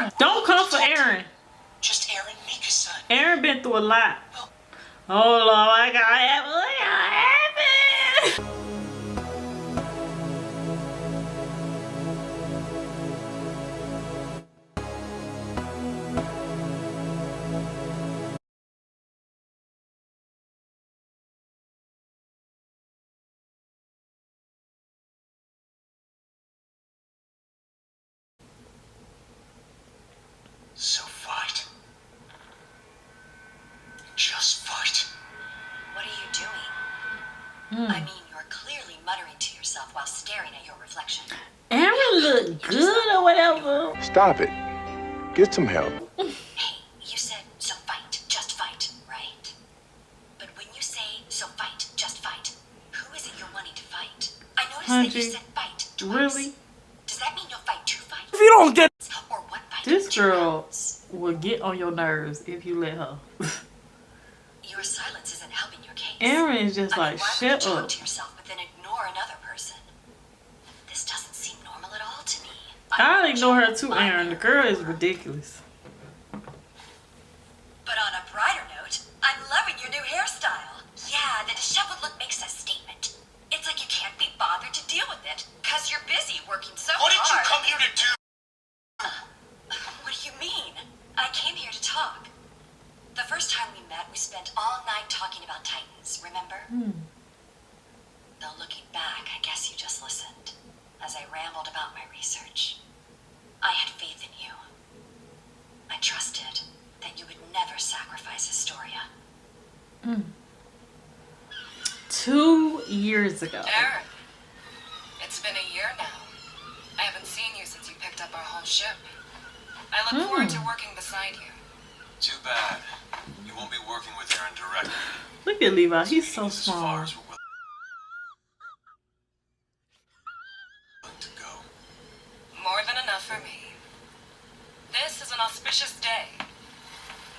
God. Don't come for Eren. Just Eren, Mika's son. Eren been through a lot. Oh Lord, I got happen. So fight. Just fight. What are you doing? I mean, you're clearly muttering to yourself while staring at your reflection. Eren look good or whatever. Stop it. Get some help. Hey, you said, so fight, just fight, right? But when you say, so fight, just fight, who is it you're wanting to fight? I noticed that you said fight twice. Really? Does that mean you'll fight two fights? If you don't get Or one fight? This two girl rounds? will get on your nerves if you let her. Your silence isn't helping your case. Eren is just like, why would shut you talk up. to yourself but then ignore another person? This doesn't seem normal at all to me. I'll ignore her too, Eren. The girl is ridiculous. But on a brighter note, I'm loving your new hairstyle. Yeah, the disheveled look makes a statement. It's like you can't be bothered to deal with it, because you're busy working so What did you hard. come here to do? What do you mean? I came here to talk. The first time we met, we spent all night talking about Titans, remember? Though looking back, I guess you just listened, as I rambled about my research. I had faith in you. I trusted that you would never sacrifice Historia. 2 years ago. Eren, it's been a year now. I haven't seen you since you picked up our whole ship. I look forward to working beside you. Too bad. You won't be working with Eren directly. Look at Levi. He's so As far small. as we're willing to go. More than enough for me. This is an auspicious day.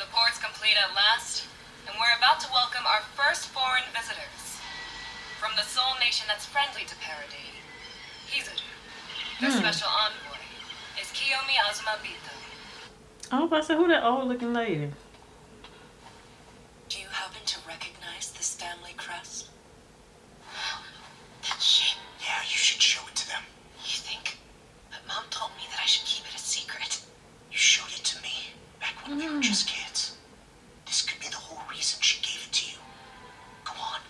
The port's complete at last, and we're about to welcome our first foreign visitors. From the sole nation that's friendly to Paradis, Historia. Their special envoy is Kiyomi Azumabito. I was about to say, who that old looking lady? Do you happen to recognize this family crest? That shape. Yeah, you should show it to them. You think? But Mom told me that I should keep it a secret. You showed it to me back when we were just kids. This could be the whole reason she gave it to you. Go on.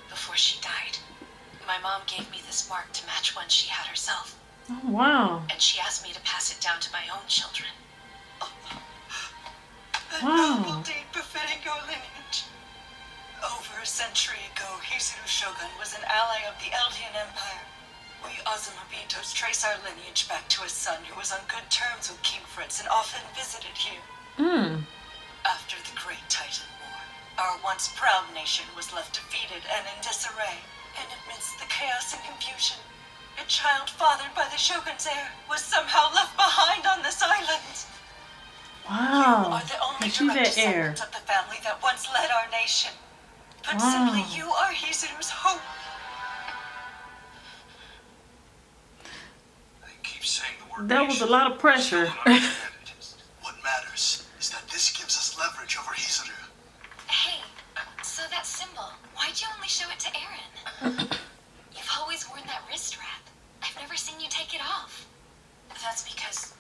Before she died, my mom gave me this mark to match one she had herself. Oh, wow. And she asked me to pass it down to my own children. A Wow. noble deed befitting your lineage. Over a century ago, Historia Shogun was an ally of the Eldian Empire. We Azumabitos trace our lineage back to a son who was on good terms with King Fritz and often visited here. After the Great Titan War, our once proud nation was left defeated and in disarray. And amidst the chaos and confusion, a child fathered by the Shogun's heir was somehow left behind on this island. You Wow. are the only And she's direct that heir. descendant of the family that once led our nation. Put Wow. simply, you are Historia's hope. They keep saying the word That was a lot of pressure. What matters is that this gives us leverage over Historia. Hey, so that symbol, why'd you only show it to Eren? You've always worn that wrist wrap. I've never seen you take it off. That's because,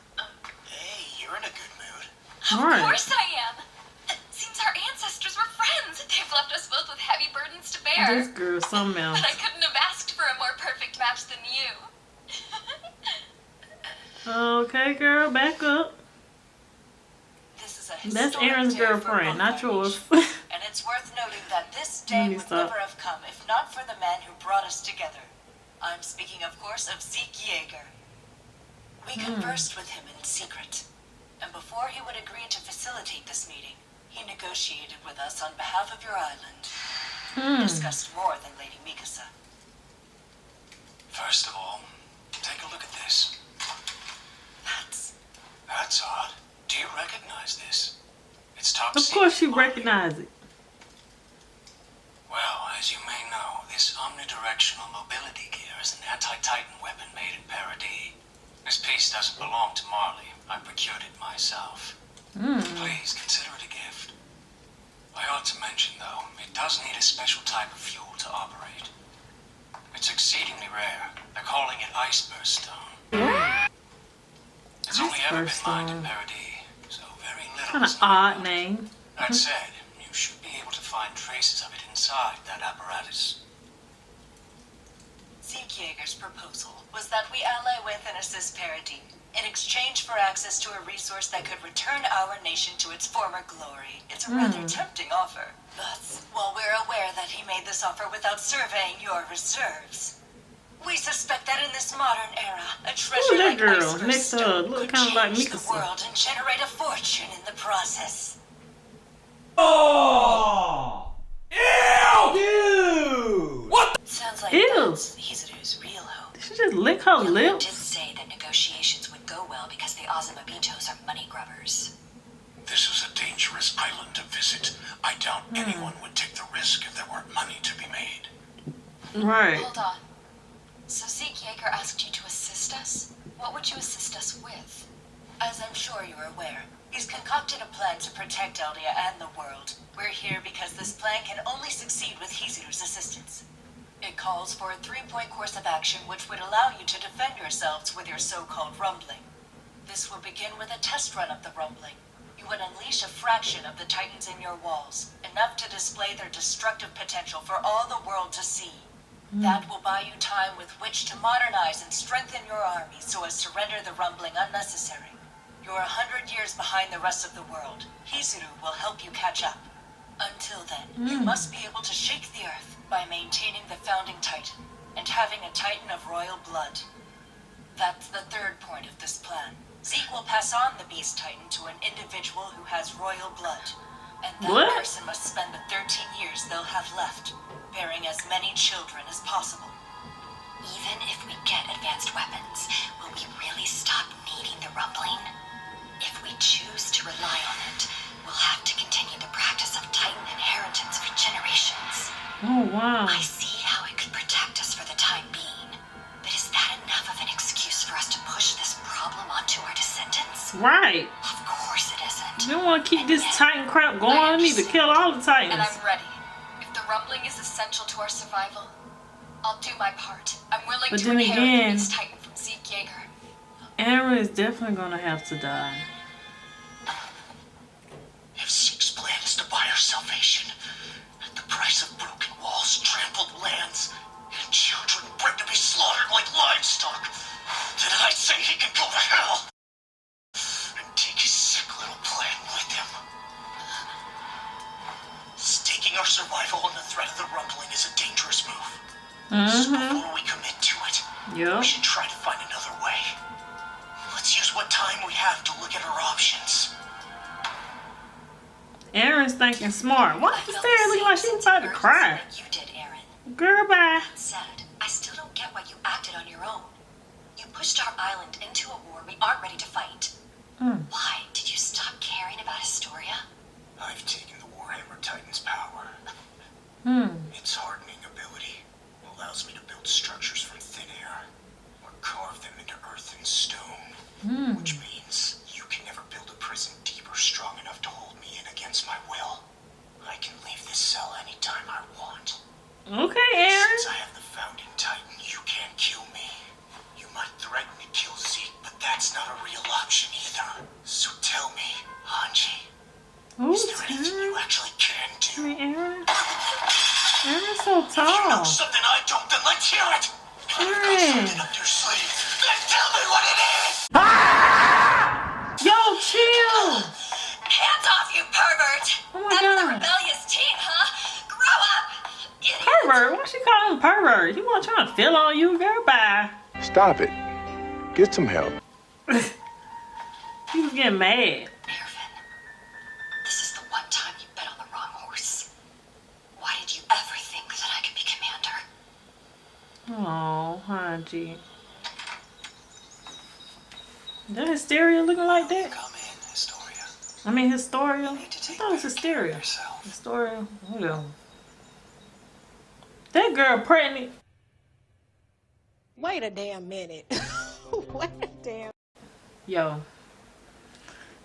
Hey, you're in a good mood. of Right. course I am. It seems our ancestors were friends. They've left us both with heavy burdens to bear. This girl, something else. But I couldn't have asked for a more perfect match than you. Okay, girl, back up. This is a That's historic Eren's day for girlfriend, both not our yours. nations. And it's worth noting that this Let day me would stop. never have come if not for the man who brought us together. I'm speaking, of course, of Zeke Yeager. We conversed with him in secret, and before he would agree to facilitate this meeting, he negotiated with us on behalf of your island. We discussed more than Lady Mikasa. First of all, take a look at this. That's odd. Do you recognize this? It's top Of secret course you marking. recognize it. Well, as you may No, this omnidirectional mobility gear is an anti-Titan weapon made in Paradis. This piece doesn't belong to Marley. I procured it myself. Please consider it a gift. I ought to mention, though, it does need a special type of fuel to operate. It's exceedingly rare. They're calling it iceberg stone. It's only ever been mined in Paradis, so very little. Kind of odd name. That said, you should be able to find traces of it inside that apparatus. Jaeger's proposal was that we ally with and assist Paradis in exchange for access to a resource that could return our nation to its former glory. It's a rather tempting offer. Thus, while we're aware that he made this offer without surveying your reserves, we suspect that in this modern era, a treasure like iceberg next to her, look could kind of like change the Mikasa. world and generate a fortune in the process. Oh! Ew! Dude! What? Sounds like Ew. that's Hizuru's real hope. Did she just lick her Yellow lips? did say that negotiations would go well because the Azumabitos are money grubbers. This is a dangerous island to visit. I doubt anyone would take the risk if there weren't money to be made. Right. Hold on. So Zeke Yeager asked you to assist us? What would you assist us with? As I'm sure you're aware, he's concocted a plan to protect Eldia and the world. We're here because this plan can only succeed with Hizuru's assistance. It calls for a 3-point course of action which would allow you to defend yourselves with your so-called rumbling. This will begin with a test run of the rumbling. You would unleash a fraction of the Titans in your walls, enough to display their destructive potential for all the world to see. That will buy you time with which to modernize and strengthen your army so as to render the rumbling unnecessary. You're 100 years behind the rest of the world. Hizuru will help you catch up. Until then, you must be able to shake the earth by maintaining the founding Titan and having a Titan of royal blood. That's the third point of this plan. Zeke will pass on the Beast Titan to an individual who has royal blood. And that person must spend the 13 years they'll have left, bearing as many children as possible. Even if we get advanced weapons, will we really stop needing the rumbling? If we choose to rely on it, we'll have to continue the practice of Titan inheritance for generations. Oh, wow. I see how it could protect us for the time being, but is that enough of an excuse for us to push this problem onto our descendants? Right. Of course it isn't. You don't want to keep this Titan crap going. I need to kill all the Titans. And I'm ready. If the rumbling is essential to our survival, I'll do my part. I'm willing But to then inherit again, the Beast Titan from Zeke Yeager. Eren is definitely going to have to die. If Zeke's plan is to buy our salvation at the price of broken walls, trampled lands, and children bred to be slaughtered like livestock, then I say he can go to hell and take his sick little plan with him. Staking our survival on the threat of the rumbling is a dangerous move. So before we commit to it, we should try to find another way. Let's use what time we have to look at our options. Eren's thinking smart. Why is I felt Sarah the looking like same she's about to sense of cry? urgency that you did, Eren. Girl, bye. Said, I still don't get why you acted on your own. You pushed our island into a war we aren't ready to fight. Why did you stop caring about Historia? I've taken the Warhammer Titan's power. Its hardening ability allows me to build structures from thin air or carve them into earth and stone, which means you can never build a prison deep or strong enough to hold me in against my will. I can leave this cell anytime I want. Okay, Eren. Since I have the founding Titan, you can't kill me. You might threaten to kill Zeke, but that's not a real option either. So tell me, Hanji, is there anything you actually can do? Eren. Eren's so If you know tall. something I don't, then let's hear it. If you've got Eren. something up your sleeve, then tell me what it is. Yo, chill. Hands off, you pervert! Oh my That's the God. rebellious teen, huh? Grow up! Idiot! Pervert? Why she call him pervert? He wasn't trying to feel on you. Girl, bye. Stop it. Get some help. He was getting mad. Ervin, this is the one time you bet on the wrong horse. Why did you ever think that I could be commander? Oh, Hanji. Is that Hysteria looking like that? Come in, Historia. I mean, Historia. I You need to take thought it was better care of Hysteria. yourself. Historia. Whatever. That girl pregnant. Wait a damn minute. Wait a damn. Yo.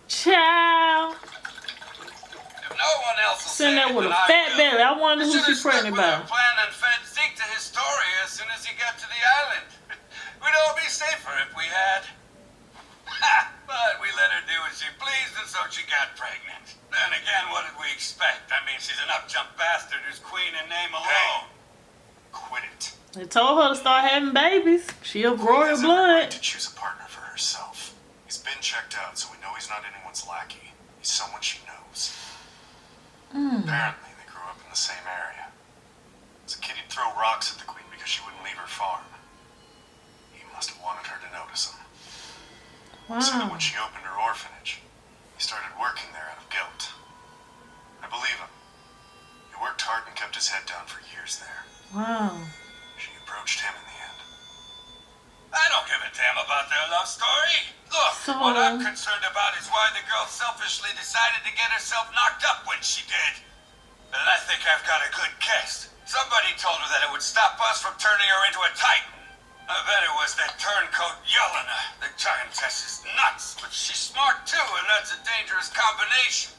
Child. No one else will Sitting say there it with a than I fat will. belly. I wonder who Should've she's stuck pregnant with our by. plan and fed Zeke to Historia as soon as he got to the island. We'd all be safer if we had. But we let her do what she pleased, and so she got pregnant. Then again, what did we expect? I mean, she's an up-jump bastard who's queen in name alone. Quit it. They told her to start having babies. She of Queen royal has every right blood. to choose a partner for herself. He's been checked out, so we know he's not anyone's lackey. He's someone she knows. Apparently, they grew up in the same area. As a kid, he'd throw rocks at the queen because she wouldn't leave her farm. He must have wanted her to notice him. So that Wow. when she opened her orphanage, he started working there out of guilt. I believe him. He worked hard and kept his head down for years there. Wow. She approached him in the end. I don't give a damn about their love story. Look, So- what I'm concerned about is why the girl selfishly decided to get herself knocked up when she did. And I think I've got a good guess. Somebody told her that it would stop us from turning her into a titan. I bet it was that turncoat Yelena. The giantess is nuts, but she's smart too, and that's a dangerous combination.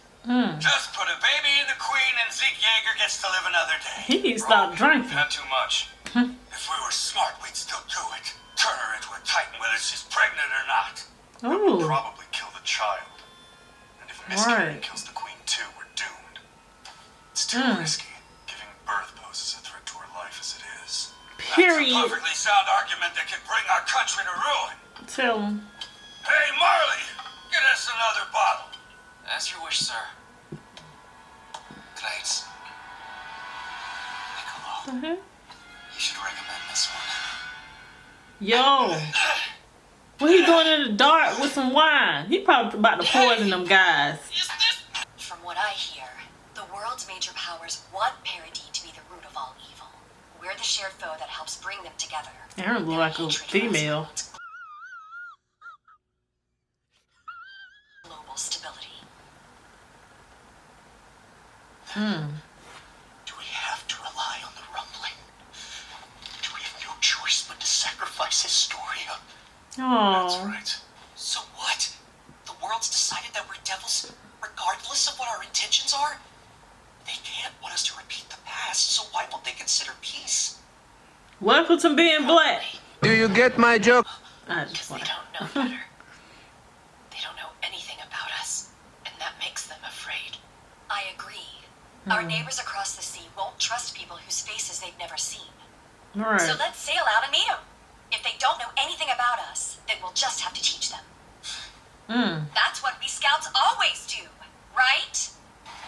Just put a baby in the queen and Zeke Yeager gets to live another day. He needs to stop drinking. Not too much. If we were smart, we'd still do it. Turn her into a titan whether she's pregnant or not. That would Ooh. probably kill the child. And if miscarrying Right. kills the queen too, we're doomed. It's too risky. Giving birth poses a threat to her life as it is. That's a Period. perfectly sound argument that could bring our country to ruin. Tell him. Hey, Marley, get us another bottle. As you wish, sir. Great. Niccolo, The heck? you should recommend this one. Yo. What he doing in the dark with some wine? He probably about to poison them guys. From what I hear, the world's major powers want parody to be the root of all evil. We're the shared foe that helps bring them together. Eren look like a female. Global stability. Do we have to rely on the rumbling? Do we have no choice but to sacrifice Historia? That's Oh. right. So what? The world's decided that we're devils, regardless of what our intentions are? They can't want us to repeat the past, so why won't they consider peace? Welcome to being black. Do you get my joke? I Because just they like. don't know better. They don't know anything about us, and that makes them afraid. I agree. Our neighbors across the sea won't trust people whose faces they've never seen. So Right. let's sail out and meet them. If they don't know anything about us, then we'll just have to teach them. That's what we scouts always do, right?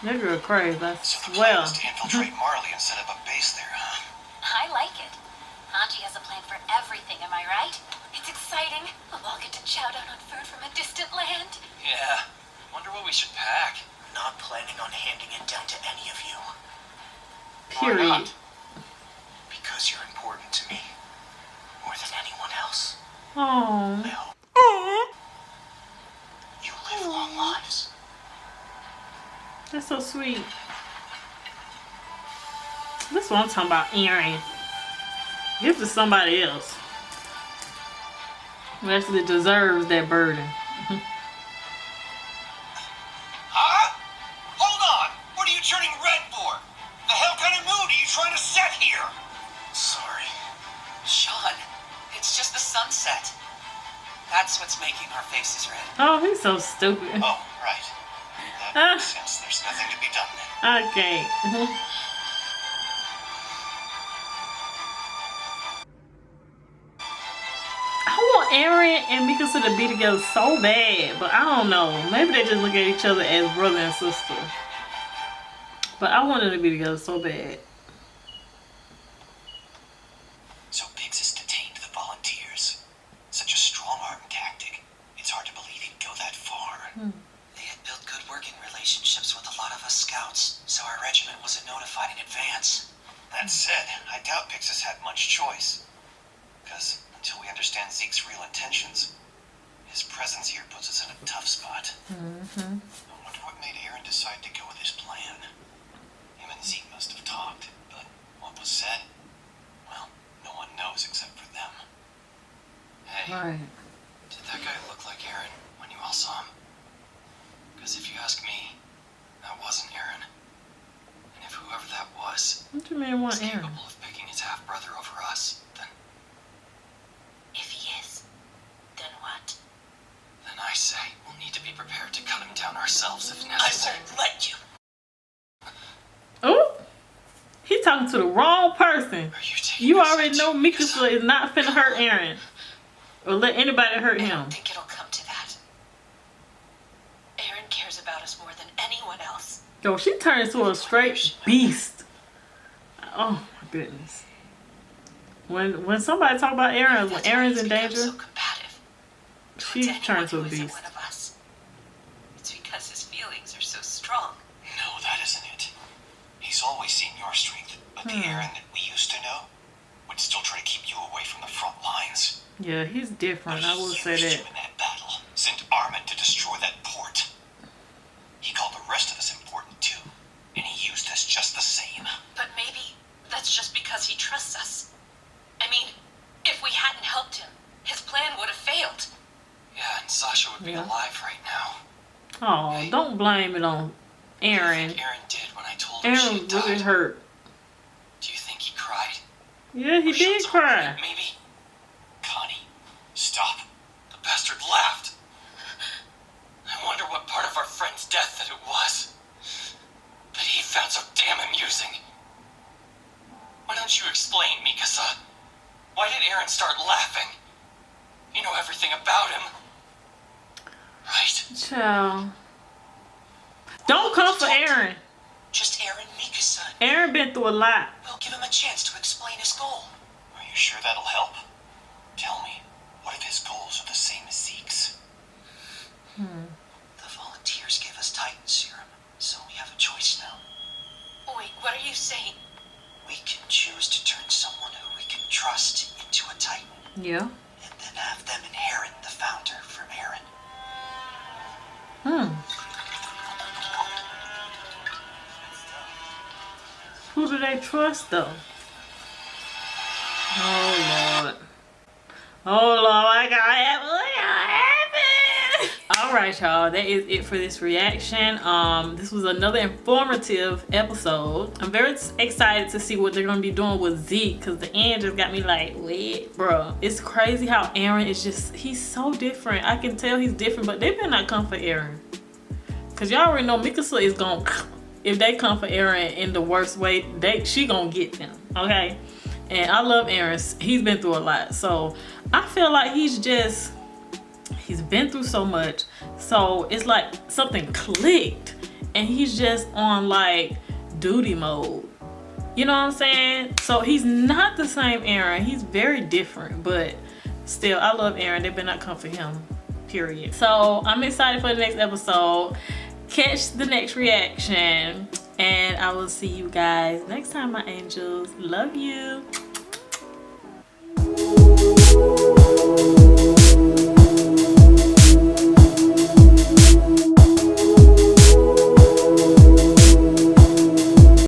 That girl crazy. I So the plan swear. was to infiltrate Marley and set up a base there, huh? I like it. Auntie has a plan for everything, am I right? It's exciting. We'll all get to chow down on food from a distant land. Yeah. Wonder what we should pack. Not planning on handing it down to any of you. Period. Because you're important to me. More than anyone else. Oh. I hope you live long lives. That's so sweet. This one I'm talking about, Eren. Give to somebody else who actually deserves that burden. Huh? Hold on! What are you turning red for? The hell kind of mood are you trying to set here? Sorry. Sean, it's just the sunset. That's what's making our faces red. Oh, he's so stupid. Oh, right. That makes sense. There's nothing to be done then. Okay. I want Eren and Mikasa to be together so bad, but I don't know. Maybe they just look at each other as brother and sister. But I want them to be together so bad. So Biggs has detained the volunteers. Such a strong-arm tactic. It's hard to believe he'd go that far. They had built good working relationships with a lot of us scouts, so our regiment wasn't notified in advance. That said, I doubt Biggs has had much choice. Because until we understand Zeke's real intentions, his presence here puts us in a tough spot. I wonder what made Eren decide to go with his plan. Him and Zeke must have talked, but what was said? Right. Did that guy look like Eren when you all saw him? Because if you ask me, that wasn't Eren. And if whoever that was What you mean, is want Eren? capable of picking his half-brother over us, then If he is, then what? I say we'll need to be prepared to cut him down ourselves if I necessary. won't let you. Oh, he talking to the wrong person. Are you taking You this already know seriously? Mikasa is not finna hurt Eren or let anybody hurt I him. don't think it'll come to that. Eren cares about us more than anyone else. Yo, she turned into a straight beast. Oh my goodness. When somebody talk about Eren, when That's why Eren's he's in become danger, so combative she towards anyone turns to who a isn't beast. one of us. It's because his feelings are so strong. No, that isn't it. He's always seen your strength, but the Eren that we used to know would still try to keep you away from the front lines. Yeah, he's different. I will say He used that. you in that battle, sent armament to destroy that port. He called the rest of us important too, and he used us just the same. But maybe that's just because he trusts us. I mean, if we hadn't helped him, his plan would have failed. Yeah, and Sasha would be Yeah. alive right now. Oh, don't blame it on What do you Eren. think Eren did when I told him she Eren died? really hurt. Do you think he cried? Yeah, he Or showed did some cry. regret, maybe? Connie, stop. The bastard laughed. I wonder what part of our friend's death that it was. That he found so damn amusing. Why don't you explain, Mikasa? Why did Eren start laughing? You know everything about him. Right? Child. Don't come for Eren. Just Eren, Mikasa. Eren been through a lot. We'll give him a chance to explain his goal. Are you sure that'll help? Tell me, what if his goals are the same as Zeke's? The volunteers gave us Titan serum, so we have a choice now. Wait, what are you saying? We can choose to turn someone who we can trust into a Titan, Yeah. and then have them inherit the founder from Eren. Who do they trust though? Oh Lord. Oh Lord, I got it. Alright y'all, that is it for this reaction. This was another informative episode. I'm very excited to see what they're gonna be doing with Zeke, because the end just got me like, wait, bro. It's crazy how Eren is just, he's so different. I can tell he's different, but they better not come for Eren. Cause y'all already know Mikasa is gonna, if they come for Eren in the worst way, she gonna get them, okay? And I love Eren. He's been through a lot. So I feel like he's been through so much. So it's like something clicked and he's just on like duty mode. You know what I'm saying? So he's not the same Eren. He's very different, but still, I love Eren. They better not come for him, period. So I'm excited for the next episode. Catch the next reaction, and I will see you guys next time, my angels. Love you.